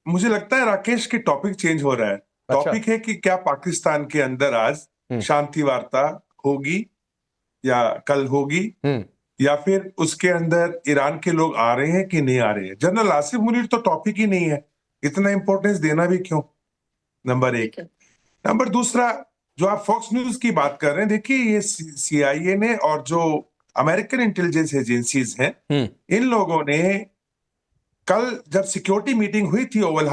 मुझे लगता है राकेश की टॉपिक चेंज हो रहा है। अच्छा। टॉपिक है कि क्या पाकिस्तान के अंदर आज शांति वार्ता होगी या कल होगी, या फिर उसके अंदर ईरान के लोग आ रहे हैं कि नहीं आ रहे हैं। जनरल आसिफ मुनीर तो टॉपिक ही नहीं है, इतना इंपॉर्टेंस देना भी क्यों, नंबर एक। नंबर दूसरा, जो आप फॉक्स न्यूज की बात कर रहे हैं, देखिए ये CIA ने और जो अमेरिकन इंटेलिजेंस एजेंसीज हैं, इन लोगों ने कल जब सिक्योरिटी मीटिंग हुई थी ओवल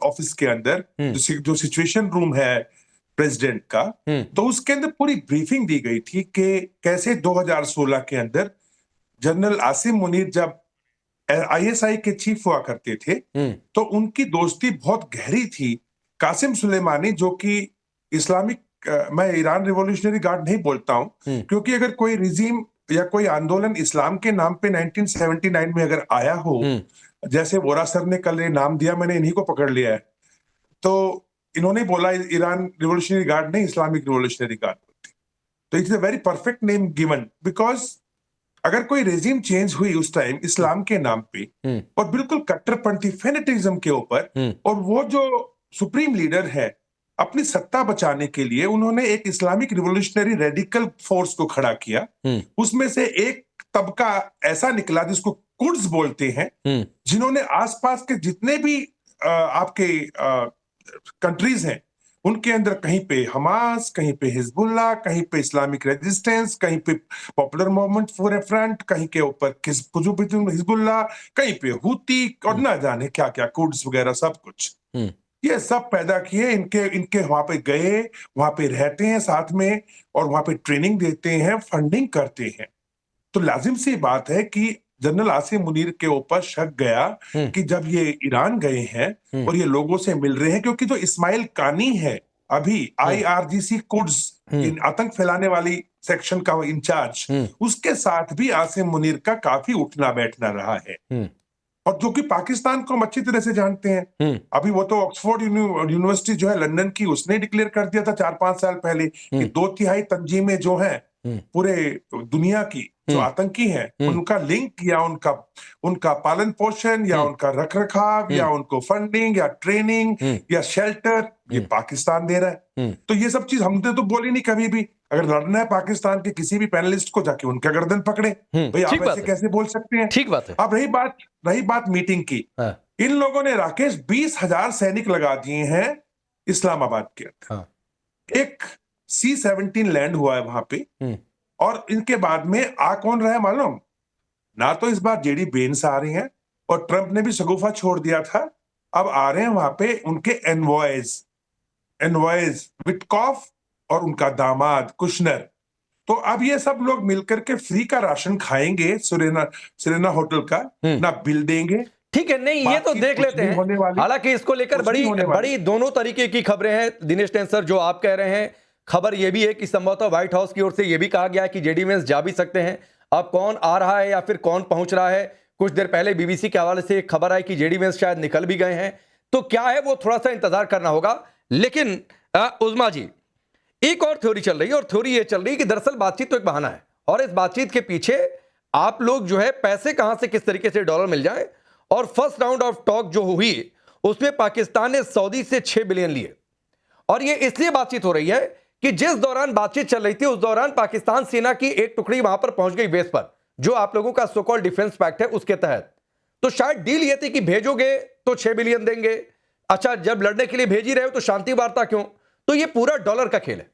ऑफिस के अंदर, जो सिचुएशन रूम है प्रेसिडेंट का, तो उसके अंदर पूरी ब्रीफिंग दी गई थी कि कैसे 2016 के अंदर जनरल आसिम मुनीर जब ISI के चीफ हुआ करते थे, तो उनकी दोस्ती बहुत गहरी थी कासिम सुलेमानी, जो कि इस्लामिक, मैं ईरान रिवॉल्यूशनरी गार्ड नहीं बोलता हूं, क्योंकि अगर कोई रिजीम या कोई आंदोलन इस्लाम के नाम पे 1979 में अगर आया हो, जैसे वोरा सर ने कल ये नाम दिया, मैंने इन्हीं को पकड़ लिया है, तो इन्होंने बोला ईरान रिवॉल्यूशनरी गार्ड नहीं, इस्लामिक रिवॉल्यूशनरी गार्ड बोलते। तो it's a very perfect name given, because अगर कोई रेजिम चेंज हुई उस टाइम इस्लाम के नाम पे और बिल्कुल कट्टरपंथी फेनेटिज्म के ऊपर, और वो जो सुप्रीम लीडर है अपनी सत्ता बचाने के लिए उन्होंने एक इस्लामिक रिवॉल्यूशनरी रेडिकल फोर्स को खड़ा किया, उसमें से एक तबका ऐसा निकला जिसको कुर्ड्स बोलते हैं, जिन्होंने आसपास के जितने भी आपके कंट्रीज हैं उनके अंदर कहीं पे हमास, कहीं पे हिजबुल्लाह, कहीं पे इस्लामिक रेजिस्टेंस, कहीं पे popular movement for a front, कहीं के ऊपर हिजबुल्लाह, कहीं पे हुती, और ना जाने क्या क्या कुर्ड्स वगैरह सब कुछ ये सब पैदा किए। इनके इनके वहां पे गए, वहां पे रहते हैं साथ में, और वहां पे ट्रेनिंग देते हैं, फंडिंग करते हैं। तो लाजिम सी बात है कि जनरल आसिम मुनीर के ऊपर शक गया कि जब ये ईरान गए हैं और ये लोगों से मिल रहे हैं, क्योंकि जो इस्माइल कानी है अभी IRGC कुड्स, आतंक फैलाने वाली सेक्शन का इंचार्ज, उसके साथ भी आसिम मुनीर का काफी उठना बैठना रहा है, और जो कि पाकिस्तान को हम अच्छी तरह से जानते हैं। अभी वो तो ऑक्सफोर्ड यूनिवर्सिटी जो है लंदन की, उसने डिक्लेयर कर दिया था 4-5 साल पहले कि 2/3 तंजीमें जो हैं पूरे दुनिया की जो आतंकी हैं, उनका लिंक या उनका पालन पोषण या उनका रख रखाव या उनको फंडिंग या ट्रेनिंग या शेल्टर, ये पाकिस्तान दे रहा है। तो ये सब चीज हमने तो बोली नहीं कभी भी। अगर लड़ना है पाकिस्तान के किसी भी पैनलिस्ट को, जाके उनका गर्दन पकड़े, भाई आप ऐसे कैसे बोल सकते हैं। ठीक बात है। अब रही बात मीटिंग की, इन लोगों ने राकेश 20,000 सैनिक लगा दिए हैं इस्लामाबाद के अंदर। एक C-17 लैंड हुआ है वहां पे, और इनके बाद में आ कौन रहा है मालूम? ना तो इस बार JD वेंस आ रही हैं, और ट्रंप ने भी शगुफा छोड़ दिया था, अब आ रहे हैं वहां पे उनके एनवॉयज विटकॉफ और उनका दामाद कुशनर। तो अब ये सब लोग मिलकर के फ्री का राशन खाएंगे सिरेना होटल का, ना बिल देंगे। ठीक है, नहीं ये तो देख लेते हैं। हालांकि इसको लेकर बड़ी दोनों तरीके की खबरें हैं दिनेश टेंसर। जो आप कह रहे हैं, खबर यह भी है कि संभवतः व्हाइट हाउस की ओर से यह भी कहा गया है कि JD वेंस जा भी सकते हैं। अब कौन आ रहा है या फिर कौन पहुंच रहा है, कुछ देर पहले BBC के हवाले से एक खबर आई कि JD वेंस शायद निकल भी गए हैं। तो क्या है वो थोड़ा सा इंतजार करना होगा। लेकिन उस्मा जी, एक और थ्योरी चल रही है, और थ्योरी ये चल रही है कि दरअसल बातचीत तो एक बहाना है, और इस बातचीत के पीछे आप लोग जो है पैसे कहां से किस तरीके से डॉलर मिल जाए। और फर्स्ट राउंड ऑफ टॉक जो हुई उसमें पाकिस्तान ने सऊदी से 6 बिलियन लिए, और यह इसलिए बातचीत हो रही है कि जिस दौरान बातचीत चल रही थी उस दौरान पाकिस्तान सेना की एक टुकड़ी वहां पर पहुंच गई बेस पर, जो आप लोगों का सो कॉल्ड डिफेंस पैक्ट है उसके तहत। तो शायद डील ये थी कि भेजोगे तो 6 बिलियन देंगे, अच्छा जब लड़ने के लिए भेज ही रहे हो तो शांति वार्ता क्यों। तो ये पूरा डॉलर का खेल है।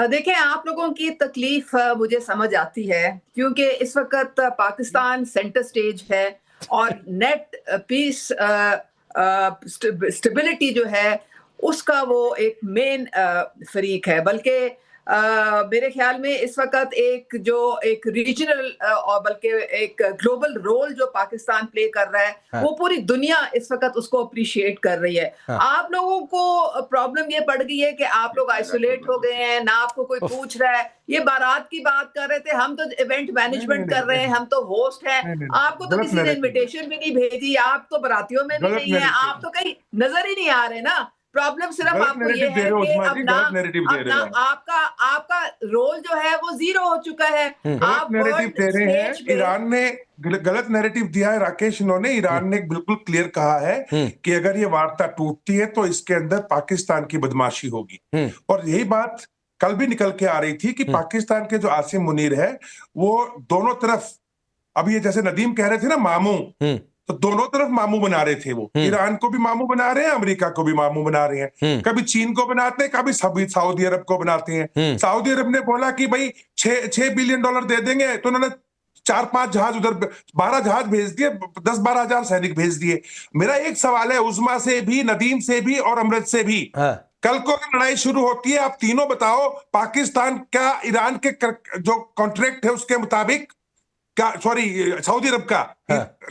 देखिए, आप लोगों की तकलीफ मुझे समझ आती है, क्योंकि इस वक्त पाकिस्तान सेंटर स्टेज है, और नेट पीस स्टेबिलिटी जो है उसका वो एक मेन फरीक है। बल्कि मेरे ख्याल में इस वक्त एक रीजनल और बल्कि एक ग्लोबल रोल जो पाकिस्तान प्ले कर रहा है, वो पूरी दुनिया इस वक्त उसको अप्रिशिएट कर रही है। आप लोगों को प्रॉब्लम ये पड़ गई है कि आप लोग आइसोलेट हो गए हैं, ना आपको कोई पूछ रहा है। ये बारात की बात कर रहे थे, हम तो इवेंट मैनेजमेंट कर रहे हैं, हम तो होस्ट हैं, आपको तो किसी ने इनविटेशन भी नहीं भेजी, आप तो बारातियों में भी नहीं है, आप तो कहीं नजर ही नहीं आ रहे ना। प्रॉब्लम सिर्फ गलत आपको ये narrative दे है रहे हो कि उस्मान जी, अपना गलत narrative दे रहे हो। आपका रोल जो है वो जीरो हो चुका है। गलत नैरेटिव दे रहे हैं। स्टेज पे ईरान ने गलत नैरेटिव दिया है राकेश। इन्होंने ईरान ने बिल्कुल क्लियर कहा है कि अगर ये वार्ता टूटती है तो इसके अंदर पाकिस्तान की बदमाशी होगी। और यही बात कल भी निकल के आ रही थी कि पाकिस्तान के जो आसिम मुनीर है वो दोनों तरफ, अब ये जैसे नदीम कह रहे थे ना मामू, तो दोनों तरफ मामू बना रहे थे वो। ईरान को भी मामू बना रहे हैं, अमेरिका को भी मामू बना रहे हैं। कभी चीन को बनाते हैं, कभी सऊदी अरब को बनाते हैं। सऊदी अरब ने बोला कि भाई 6 बिलियन डॉलर दे देंगे, तो उन्होंने 4-5 जहाज उधर 12 जहाज भेज दिए, 10-12 हजार सैनिक भेज दिए। मेरा एक सवाल है उस्मा से भी, नदीम से भी और अमृत से भी, कल को अगर लड़ाई शुरू होती है, आप तीनों बताओ, पाकिस्तान क्या ईरान के जो कॉन्ट्रैक्ट है उसके मुताबिक, क्या सॉरी सऊदी अरब का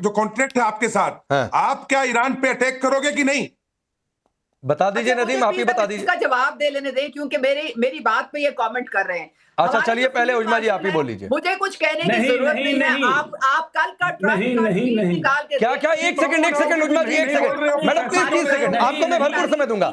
जो कॉन्ट्रैक्ट है आपके साथ, आप क्या ईरान पे अटैक करोगे कि नहीं? बता दीजिए नदीम, आप ही बता दीजिए। इसका जवाब दे लेने दें, क्योंकि मेरी बात पे ये कमेंट कर रहे हैं। अच्छा चलिए, पहले उज्मा जी आप ही बोल लीजिए। मुझे कुछ कहने की जरूरत नहीं है। आप कल का ट्रस्ट निकाल के क्या एक सेकंड उज्मा जी, एक सेकंड मैडम प्लीज 30 सेकंड, आपको मैं भरपूर समय दूंगा।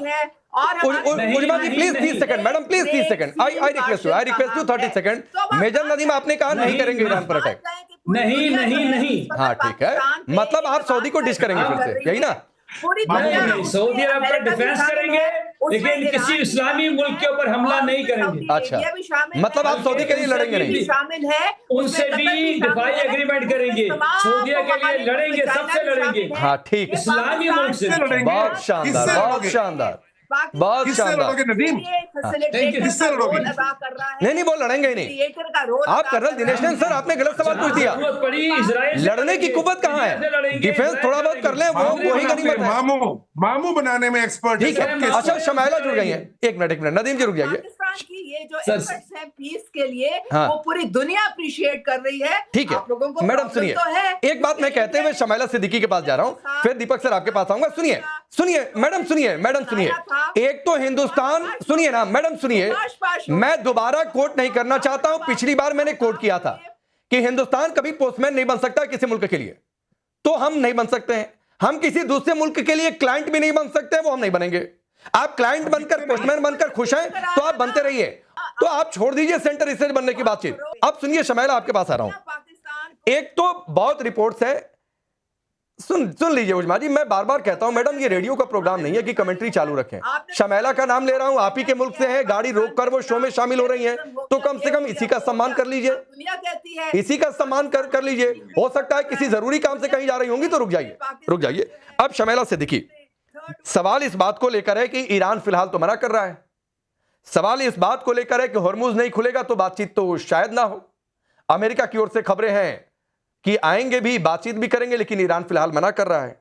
Uzma ji please 30 second, madam please 30 second, I request you 30 second. Major Nadeem आपने कहा नहीं करेंगे ईरान पर अटैक। नहीं। हाँ ठीक है, मतलब आप सऊदी को डिश करेंगे फिर से, यही ना? नहीं, सऊदी अरब का डिफेंस करेंगे लेकिन किसी इस्लामी मुल्क के ऊपर हमला नहीं करेंगे। अच्छा, मतलब आप सऊदी के लिए लड़ेंगे नहीं? शामिल है, उनसे भी दिफाई एग्रीमेंट करेंगे, सऊदी के लिए लड़ेंगे, सबसे लड़ेंगे। हाँ ठीक है, इस्लामी मुल्क से लड़ेंगे। बहुत शानदार, बहुत शानदार, बहुत शानदार। नदीम किससे लड़ोगे? नहीं वो लड़ेंगे ही नहीं। आप कर्नल दिनेश सर, आपने गलत सवाल पूछ दिया। लड़ने की कुव्वत कहाँ है? डिफेंस थोड़ा बहुत कर ले, वो वही गनीमत है। मामू बनाने में एक्सपर्ट ठीक है। अच्छा शमाइला जुड़ गई है, एक मिनट नदीम जी रुक जाइए। पाकिस्तान की ये जो एफर्ट्स हैं पीस के लिए, वो पूरी दुनिया अप्रिशिएट कर रही है। ठीक है मैडम सुनिए, एक बात मैं कहते हुए शमाइला सिद्दीकी के पास जा रहा हूं, फिर दीपक सर आपके पास आऊंगा। सुनिए मैडम, सुनिए एक तो हिंदुस्तान, सुनिए ना मैडम, सुनिए, मैं दोबारा कोट नहीं करना चाहता हूं। पिछली बार मैंने कोट किया था कि हिंदुस्तान कभी पोस्टमैन नहीं बन सकता किसी मुल्क के लिए, तो हम नहीं बन सकते हैं। हम किसी दूसरे मुल्क के लिए क्लाइंट भी नहीं बन सकते, वो हम नहीं बनेंगे। आप क्लाइंट बनकर, पोस्टमैन बनकर खुश हैं तो आप बनते रहिए, तो आप छोड़ दीजिए सेंटर स्टेज बनने की बातचीत। अब सुनिए शमाइला, आपके पास आ रहा हूं। एक तो बहुत रिपोर्ट्स है, सुन लीजिए उज्मा जी, मैं बार बार कहता हूं मैडम ये रेडियो का प्रोग्राम नहीं है कि कमेंट्री चालू रखें। शमाइला का नाम ले रहा हूं, आप ही के मुल्क से है, गाड़ी रोककर वो शो में शामिल हो रही हैं, तो कम से कम इसी का सम्मान कर लीजिए, इसी का सम्मान कर लीजिए। हो सकता है किसी जरूरी काम से कहीं जा रही होंगी तो रुक जाइए। अब शमाइला से देखिए, सवाल इस बात को लेकर है कि ईरान फिलहाल तो मना कर रहा है, सवाल इस बात को लेकर है कि हॉर्मुज नहीं खुलेगा तो बातचीत तो शायद ना हो। अमेरिका की ओर से खबरें हैं कि आएंगे भी, बातचीत भी करेंगे, लेकिन ईरान फिलहाल मना कर रहा है।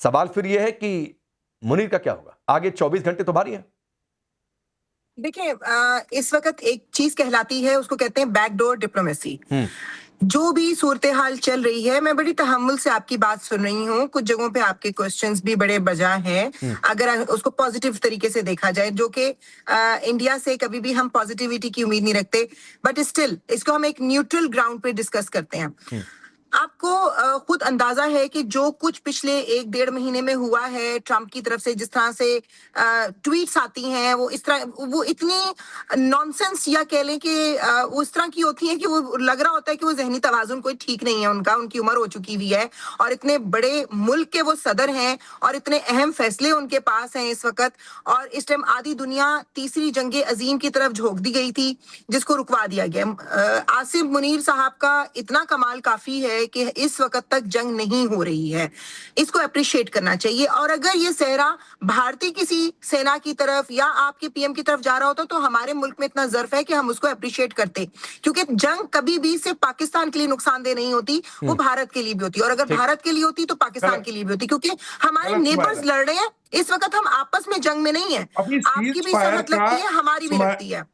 सवाल फिर यह है कि मुनीर का क्या होगा आगे? 24 घंटे तो भारी है। देखिए इस वक्त एक चीज कहलाती है, उसको कहते हैं बैकडोर डिप्लोमेसी। जो भी सूरत हाल चल रही है, मैं बड़ी तहम्मुल से आपकी बात सुन रही हूँ। कुछ जगहों पे आपके क्वेश्चंस भी बड़े बजा हैं, अगर उसको पॉजिटिव तरीके से देखा जाए, जो कि इंडिया से कभी भी हम पॉजिटिविटी की उम्मीद नहीं रखते, बट स्टिल इसको हम एक न्यूट्रल ग्राउंड पे डिस्कस करते हैं। आपको खुद अंदाजा है कि जो कुछ पिछले 1-1.5 महीने में हुआ है ट्रंप की तरफ से, जिस तरह से ट्वीट्स आती हैं, वो इस तरह, वो इतनी नॉनसेंस या कह लें कि उस तरह की होती है कि वो लग रहा होता है कि वो जहनी तवाजुन कोई ठीक नहीं है उनका, उनकी उम्र हो चुकी हुई है, और इतने बड़े मुल्क के वो सदर हैं और इतने अहम फैसले उनके पास हैं इस वक्त, और इस टाइम आधी दुनिया तीसरी जंगे अजीम की तरफ झोंक दी गई थी जिसको रुकवा दिया गया। आसिम मुनीर साहब का इतना कमाल काफी है कि इस वक्त तक जंग नहीं हो रही है, इसको अप्रिशिएट करना चाहिए। और अगर ये सहरा भारतीय किसी सेना की तरफ या आपके पीएम की तरफ जा रहा होता तो हमारे मुल्क में इतना ज़र्फ है कि हम उसको अप्रिशिएट करते, क्योंकि जंग कभी भी सिर्फ पाकिस्तान के लिए नुकसानदेह नहीं होती, वो भारत के लिए भी होती है, और अगर भारत के लिए होती तो पाकिस्तान के लिए भी होती, क्योंकि हमारे नेबर्स लड़ रहे हैं इस वक्त, हम आपस में जंग में नहीं है। आपकी भी सहमत लगती है, हमारी भी लगती है।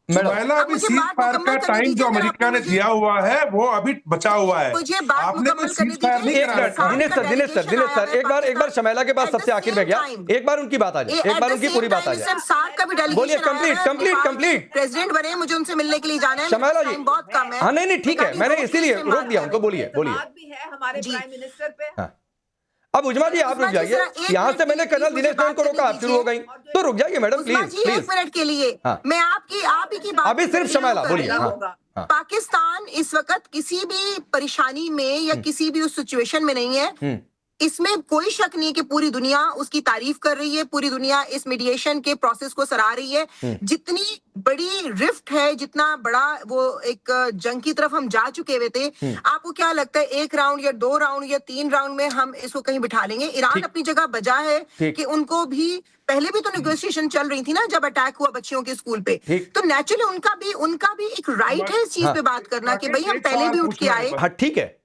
अभी सीज फायर का टाइम जो अमेरिका ने दिया हुआ है वो अभी बचा हुआ है। आपने कोई सीज फायर नहीं करा। दिनेश सर एक बार शमाइला के पास सबसे आखिर में गया, एक बार उनकी बात आ जाए, एक बार उनकी पूरी बात आ जाए। बोलिए, कंप्लीट। प्रेसिडेंट बने, मुझे उनसे मिलने के लिए जाना है, शमाइला जी बहुत कम है। हाँ नहीं ठीक है, मैंने इसीलिए रोक दिया उनको। बोलिए हमारे प्राइम मिनिस्टर पे। अब उजमा जी आप रुक जाइए, यहाँ से मैंने कर्नल दिनेश नंदन को रोका, आप शुरू हो गई, तो रुक जाइए मैडम प्लीज प्लीज। 1 मिनट के लिए मैं आप ही की बात अभी सिर्फ शमैला बोलिए। पाकिस्तान इस वक्त किसी भी परेशानी में या किसी भी उस सिचुएशन में नहीं है, इसमें कोई शक नहीं कि पूरी दुनिया उसकी तारीफ कर रही है, पूरी दुनिया इस मीडिएशन के प्रोसेस को सराह रही है। जितनी बड़ी रिफ्ट है, जितना बड़ा वो एक जंग की तरफ हम जा चुके हुए थे, आपको क्या लगता है 1 राउंड या 2 राउंड या 3 राउंड में हम इसको कहीं बिठा लेंगे? ईरान अपनी जगह बजा है कि उनको भी पहले भी तो नेगोशिएशन चल रही थी ना, जब अटैक हुआ बच्चियों के स्कूल पे, तो नेचुरली उनका भी एक राइट है इस चीज पे बात करना कि भाई हम पहले भी उठ के आए। हाँ ठीक है,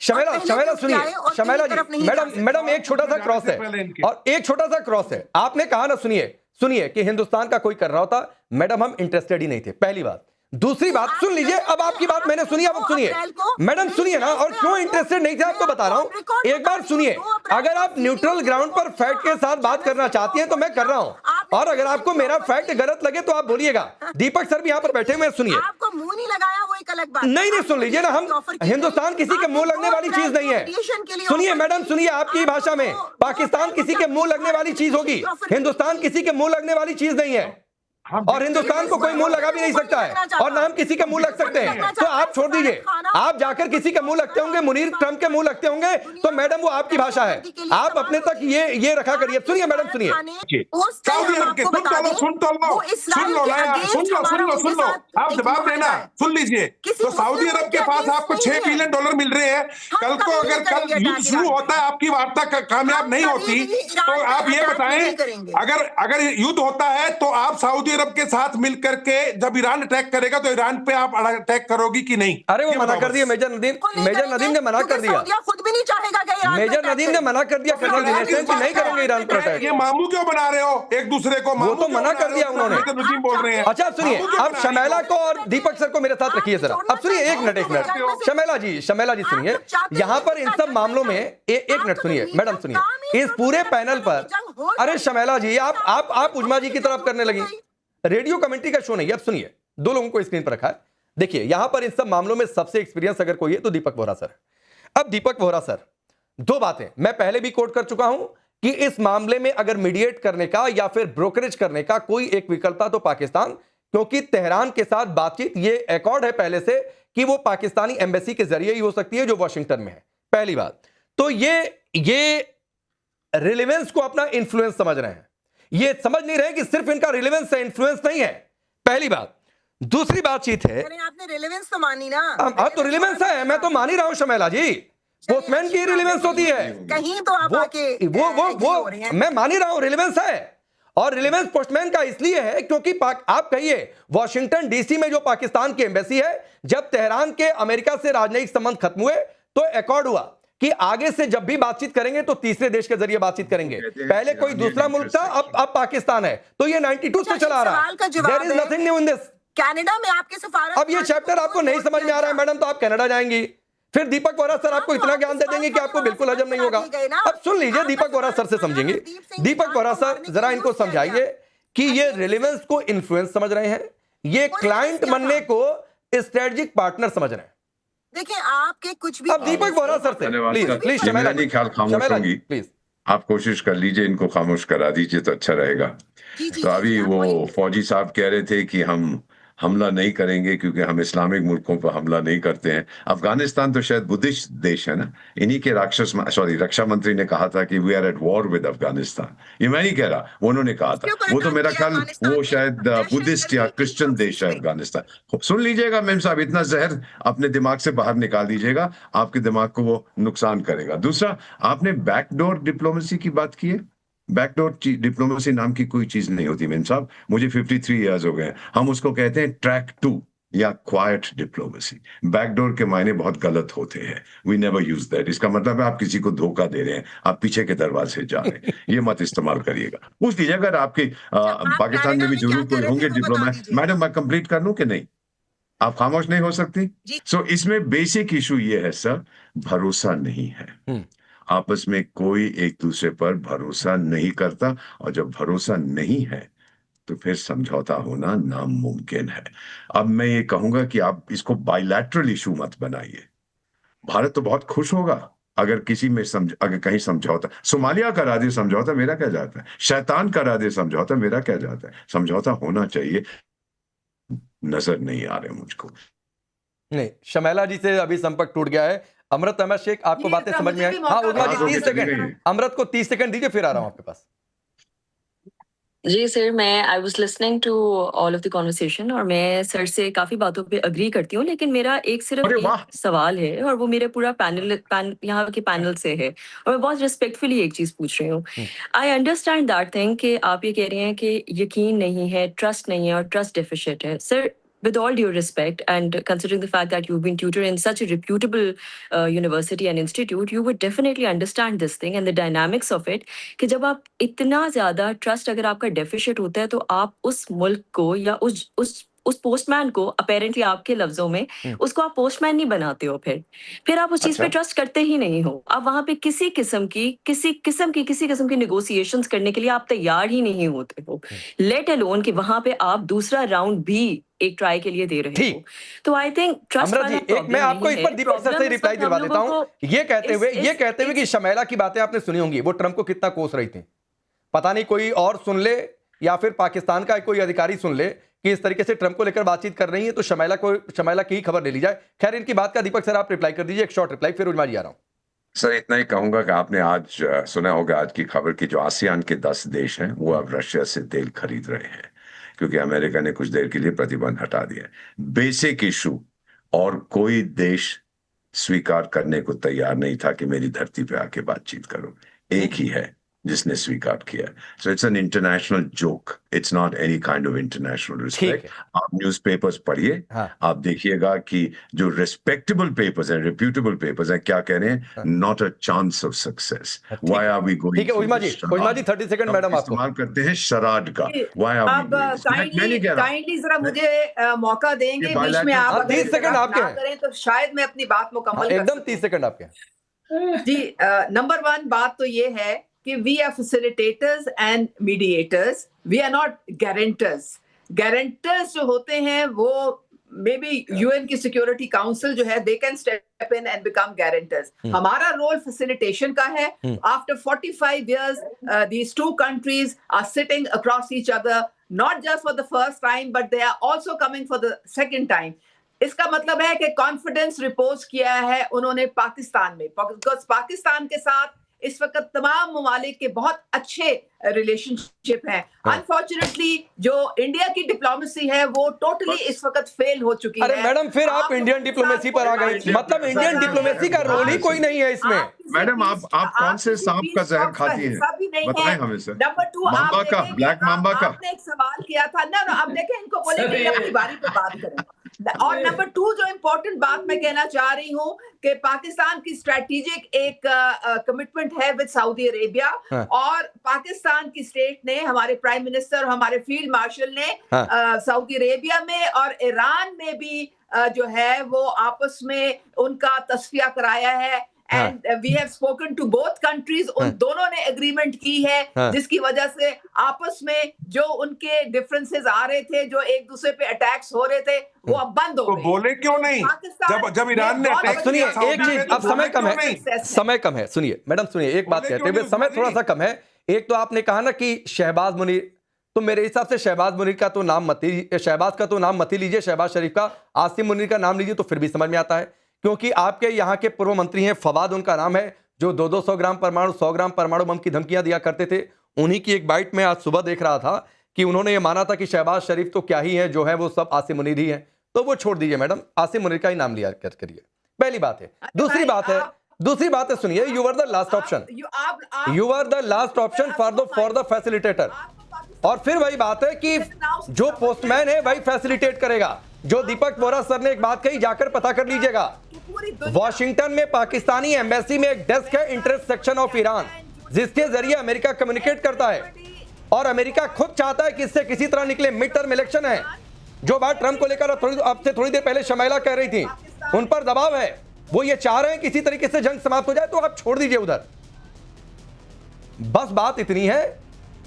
शमैला सुनिए, शमैला जी, मैडम एक छोटा सा क्रॉस है, और एक छोटा सा क्रॉस है। आपने कहा ना, सुनिए कि हिंदुस्तान का कोई कर रहा होता, मैडम हम इंटरेस्टेड ही नहीं थे, पहली बात। दूसरी बात सुन लीजिए, अब आपकी बात मैंने सुनी, अब सुनिए मैडम, सुनिए ना, और क्यों इंटरेस्टेड नहीं थे आपको बता रहा हूं, एक बार सुनिए। अगर आप न्यूट्रल ग्राउंड पर फैक्ट के साथ बात करना चाहती हैं तो मैं कर रहा हूं, और अगर आपको मेरा फैक्ट गलत लगे तो आप बोलिएगा। दीपक सर भी यहाँ पर बैठे हुए, सुनिए। आपको मुंह नहीं लगाया वो एक अलग बात, नहीं सुन लीजिए ना, हम हिंदुस्तान किसी के मुंह लगने वाली चीज नहीं है। सुनिए मैडम, सुनिए, आपकी भाषा में पाकिस्तान किसी के मुंह लगने वाली चीज होगी, हिंदुस्तान किसी के मुंह लगने वाली चीज नहीं है, और हिंदुस्तान को कोई मुंह लगा भी नहीं सकता है, और ना हम किसी के मुंह लग सकते हैं। तो आप छोड़ दीजिए, आप जाकर किसी के मुंह लगते होंगे, मुनीर ट्रंप के मुंह लगते होंगे, तो मैडम वो आपकी भाषा है, आप अपने तक ये रखा करिए। सुनिए मैडम, सुनिए, सुन लो, आप जवाब देना, सुन लीजिए। तो सऊदी अरब के पास आपको $6 बिलियन मिल रहे हैं, कल को अगर कल युद्ध शुरू होता है, आपकी वार्ता कामयाब नहीं होती, तो आप ये बताएं, अगर युद्ध होता है तो आप सऊदी अरब के साथ मिलकर के जब ईरान अटैक करेगा तो ईरान पे आप अटैक करोगी कि नहीं? अरे वो मना कर दिया मेजर नदीम ने मना कर दिया, खुद भी नहीं चाहेगा, मेजर नदीम ने मना कर दिया कर्नल दिनेश ने कि नहीं करेंगे ईरान पर अटैक। ये मामू क्यों बना रहे हो एक दूसरे को? वो तो मना कर दिया उन्होंने, बोल रहे हैं। अच्छा सुनिए, अब शमैला को और दीपक सर को मेरे साथ रखिए जरा। अब सुनिए, एक मिनट शमैला जी सुनिए, यहाँ पर इन सब मामलों में एक मिनट सुनिए मैडम, सुनिए इस पूरे पैनल पर। अरे शमैला जी, आप उजमा जी की तरफ करने लगी, रेडियो कमेंट्री का शो नहीं है। अब सुनिए, 2 लोगों को स्क्रीन पर रखा है, देखिए यहां पर इन सब मामलों में सबसे एक्सपीरियंस अगर कोई है तो दीपक वोहरा सर। अब दीपक वोहरा सर, 2 बातें मैं पहले भी कोट कर चुका हूं कि इस मामले में अगर मीडिएट करने का या फिर ब्रोकरेज करने का कोई एक विकल्प था तो पाकिस्तान, क्योंकि तेहरान के साथ बातचीत ये एकॉर्ड है पहले से कि वो पाकिस्तानी एम्बेसी के जरिए ही हो सकती है जो वॉशिंगटन में है, पहली बात। तो ये रिलेवेंस को अपना इंफ्लुएंस समझ रहे हैं, ये समझ नहीं रहे कि सिर्फ इनका रिलेवेंस है, इंफ्लुएंस नहीं है, पहली बात। दूसरी बातचीत है, आपने रिलेवेंस तो मानी ना। हाँ तो रिलेवेंस है, मैं तो मान ही रहा हूं शमैला जी, पोस्टमैन की रिलेवेंस होती है कहीं तो आप आके वो मैं मान ही रहा हूं रिलेवेंस है, और रिलेवेंस पोस्टमैन का इसलिए है क्योंकि आप कहिए वॉशिंगटन डीसी में जो पाकिस्तान की एम्बेसी है, जब तेहरान के अमेरिका से राजनयिक संबंध खत्म हुए तो एकॉर्ड हुआ कि आगे से जब भी बातचीत करेंगे तो तीसरे देश के जरिए बातचीत करेंगे। पहले कोई दूसरा मुल्क था, अब पाकिस्तान है, तो ये 92 से चला रहा है। There is nothing new in this. Canada में आपके सफारत, अब ये चैप्टर आपको नहीं समझ में आ रहा है मैडम, तो आप कनाडा जाएंगी, फिर दीपक वोहरा सर आपको इतना ज्ञान दे देंगे कि आपको बिल्कुल हजम नहीं होगा। अब सुन लीजिए, दीपक वोहरा सर से समझेंगे। दीपक वोहरा सर जरा इनको समझाइए कि ये रिलेवेंस को इन्फ्लुएंस समझ रहे हैं, ये क्लाइंट बनने को स्ट्रेटेजिक पार्टनर समझ रहे हैं। देखिए आपके कुछ भी, अब दीपक वोहरा सर से प्लीज शमैला नहीं ख्याल खामोश होंगी, प्लीज आप कोशिश कर लीजिए, इनको खामोश करा दीजिए तो अच्छा रहेगा। तो अभी वो फौजी साहब कह रहे थे कि हम हमला नहीं करेंगे क्योंकि हम इस्लामिक मुल्कों पर हमला नहीं करते हैं। अफगानिस्तान तो शायद बुद्धिस्ट देश है ना, इन्हीं के रक्षा मंत्री ने कहा था कि we are at war with Afghanistan. ये मैं नहीं कह रहा, वो उन्होंने कहा था, वो तो मेरा ख्याल वो शायद बुद्धिस्ट या क्रिश्चियन देश है अफगानिस्तान। सुन लीजिएगा मेम साहब, इतना जहर अपने दिमाग से बाहर निकाल दीजिएगा, आपके दिमाग को वो नुकसान करेगा। दूसरा, आपने बैकडोर डिप्लोमेसी की बात की है, बैकडोर डिप्लोमेसी नाम की कोई चीज नहीं होती मेम साहब, मुझे 53 इयर्स हो गए, हम उसको कहते हैं ट्रैक 2 या क्वाइट डिप्लोमेसी। बैकडोर के मायने बहुत गलत होते हैं, वी नेवर यूज दैट। इसका मतलब है आप किसी को धोखा दे रहे हैं, आप पीछे के दरवाजे से जा रहे हैं, ये मत इस्तेमाल करिएगा। पूछ लीजिए अगर आपके पाकिस्तान में भी जरूर कोई होंगे डिप्लोमेट। मैडम मैं कंप्लीट कर लूं कि नहीं, आप खामोश नहीं हो सकती? सो इसमें बेसिक इशू ये है सर, भरोसा नहीं है, आपस में कोई एक दूसरे पर भरोसा नहीं करता, और जब भरोसा नहीं है तो फिर समझौता होना नामुमकिन है। अब मैं ये कहूंगा कि आप इसको बायलैटरल इशू मत बनाइए। भारत तो बहुत खुश होगा अगर किसी में अगर कहीं समझौता, सोमालिया करा दे समझौता, मेरा क्या जाता है? शैतान करा दे समझौता, मेरा क्या जाता है? समझौता होना चाहिए, नजर नहीं आ रहे मुझको। नहीं, शमैला जी से अभी संपर्क टूट गया है। अमृत अहमद शेख, आपको बातें समझ में आई? हाँ उजमा जी 30 सेकंड, अमृत को 30 सेकंड दीजिए, फिर आ रहा हूं आपके पास। जी सर, मैं I was listening to all of the conversation और मैं सर से काफी बातों पे अग्री करती हूँ, लेकिन मेरा एक सवाल है और वो मेरे पूरा यहाँ के पैनल से है और मैं बहुत रिस्पेक्टफुली एक चीज पूछ रही हूँ। आई अंडरस्टैंड दैट थिंग कि आप ये कह रहे हैं कि यकीन नहीं है, ट्रस्ट नहीं है और ट्रस्ट डेफिशिएंट है। Sir, with all due respect and considering the fact that you've been tutor in such a reputable university and institute, you would definitely understand this thing and the dynamics of it, कि जब आप इतना ज्यादा trust अगर आपका deficient होता है तो आप उस मुल्क को या उस पोस्टमैन को, अपेरेंटली आपके लफ्जों में, उसको आप पोस्टमैन नहीं बनाते हो, फिर आप उस चीज पे ट्रस्ट करते ही नहीं हो। आप वहां पे किसी किस्म की नेगोशिएशंस करने के लिए आप तैयार ही नहीं होते हो, लेट अलोन कि वहां पे आप दूसरा राउंड भी एक ट्राई के लिए दे रहे हो। तो आई थिंक ट्रस्ट वाला एक मैं आपको इस पर दीपक सर से रिप्लाई दिलवा देता हूं। ये कहते हुए कि शमैला की बातें आपने सुनी होंगी, वो ट्रंप को कितना कोस रही थी, पता नहीं कोई और सुन ले या फिर पाकिस्तान का कोई अधिकारी सुन ले कि इस तरीके से ट्रंप को लेकर बातचीत कर रही है, तो शमैला की ही खबर ले ली जाए। खैर, इनकी बात का दीपक सर आप रिप्लाई कर दीजिए, एक शॉर्ट रिप्लाई, फिर उजमा जी आ रहा हूं। सर, इतना ही कहूंगा कि आपने आज सुना होगा आज की खबर की जो आसियान के 10 देश हैं वो अब रशिया से तेल खरीद रहे हैं क्योंकि अमेरिका ने कुछ देर के लिए प्रतिबंध हटा दिया। बेसिक इशू, और कोई देश स्वीकार करने को तैयार नहीं था कि मेरी धरती पे आके बातचीत करो, एक ही है जिसने स्वीकार किया। So it's an international joke, it's not any kind of international respect. आप न्यूज़पेपर्स पढ़िए, आप देखिएगा कि जो रिस्पेक्टेबल पेपर्स हैं, रिप्यूटेबल पेपर्स हैं, क्या कह रहे हैं? Not a chance of success. Why are we going? ठीक है उजमा जी 30 सेकंड मैडम आपको इस्तेमाल करते हैं शराड का। Why are we going? Kindly जरा मुझे मौका देंगे, बीच में आप 30 सेकंड आपके करें तो शायद मैं अपनी बात मुकम्मल कर एकदम 30 सेकंड आपके। जी, नंबर 1 बात तो ये है कि we are facilitators and mediators, we are not guarantors. Guarantors जो होते हैं वो मे बी UN की सिक्योरिटी काउंसिल जो है, they can step in and become guarantors. हमारा रोल facilitation का है। After 45 years, these two countries are sitting across each other, not just for the first time, but they are also coming for the second time. इसका मतलब है कि confidence repose किया है उन्होंने पाकिस्तान में, बिकॉज पाकिस्तान के साथ इस वक्त तमाम ममालिक के बहुत अच्छे रिलेशनशिप हैं। अनफॉर्चुनेटली जो इंडिया की डिप्लोमेसी है वो टोटली इस वक्त फेल हो चुकी है। अरे मैडम, फिर आप इंडियन डिप्लोमेसी पर आ गए, मतलब इंडियन डिप्लोमेसी का रोल ही कोई नहीं है इसमें। मैडम, आप कौन से सांप का जहर खाती हैं? बताएं हमें सर। नंबर 2, मांबा का, ब्लैक मांबा का आपने एक सवाल किया था ना, अब देखें इनको बोलेंगे अपनी बारी पे बात करें। और नंबर 2 जो इम्पोर्टेंट बात मैं कहना चाह रही हूँ कि पाकिस्तान की स्ट्रेटेजिक एक कमिटमेंट है विद सऊदी अरेबिया, और पाकिस्तान की स्टेट ने, हमारे प्राइम मिनिस्टर और हमारे फील्ड मार्शल ने सऊदी अरेबिया में और ईरान में भी जो है वो आपस में उनका तस्फिया कराया है। And we have spoken to both countries, उन दोनों ने एग्रीमेंट की है जिसकी वजह से आपस में जो उनके डिफरेंसेस आ रहे थे, जो एक दूसरे पे अटैक्स हो रहे थे, वो अब बंद हो गए। बोले क्यों नहीं? जब ईरान ने सुनिए एक चीज, अब समय कम है, सुनिए मैडम, सुनिए एक बात कहते हुए, समय थोड़ा सा कम है। एक तो आपने कहा ना कि शहबाज मुनीर, तो मेरे हिसाब से शहबाज मुनीर का तो नाम मत ही, शहबाज का तो नाम मत ही लीजिए, शहबाज शरीफ का, आसिम मुनीर का नाम लीजिए तो फिर भी समझ में आता है, क्योंकि आपके यहाँ के पूर्व मंत्री हैं, फवाद उनका नाम है, जो 200 ग्राम परमाणु, 100 ग्राम परमाणु बम की धमकियां दिया करते थे। उन्हीं की एक बाइट में आज सुबह देख रहा था कि उन्होंने ये माना था कि शहबाज शरीफ तो क्या ही है, जो है वो सब आसिम मुनीर ही है। तो वो छोड़ दीजिए मैडम, आसिम मुनीर का ही नाम लिया करिए, पहली बात है। दूसरी बात है सुनिए, you are the last option, you are the last option for the facilitator. और फिर वही बात है कि जो पोस्टमैन है वही फैसिलिटेट करेगा। जो दीपक वोरा सर ने एक बात कही, जाकर पता कर लीजिएगा, वॉशिंगटन में पाकिस्तानी एम्बेसी में एक डेस्क है, इंटरेस्ट सेक्शन ऑफ ईरान, जिसके जरिए अमेरिका कम्युनिकेट करता है, और अमेरिका खुद चाहता है कि इससे किसी तरह निकले। मिड टर्म इलेक्शन है, जो बात ट्रंप को लेकर अब से थोड़ी देर पहले शमैला कह रही थी, उन पर दबाव है, वो ये चाह रहे हैं किसी तरीके से जंग समाप्त हो जाए, तो आप छोड़ दीजिए उधर। बस बात इतनी है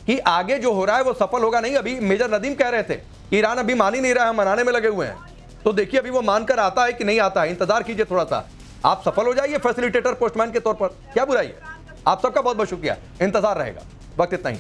कि आगे जो हो रहा है वो सफल होगा नहीं। अभी मेजर नदीम कह रहे थे ईरान अभी मान ही नहीं रहा है, मनाने में लगे हुए हैं, तो देखिए अभी वो मानकर आता है कि नहीं आता है, इंतजार कीजिए थोड़ा सा। आप सफल हो जाइए फैसिलिटेटर पोस्टमैन के तौर पर, क्या बुराई है। आप सबका बहुत बहुत शुक्रिया, इंतजार रहेगा। वक्त इतना ही।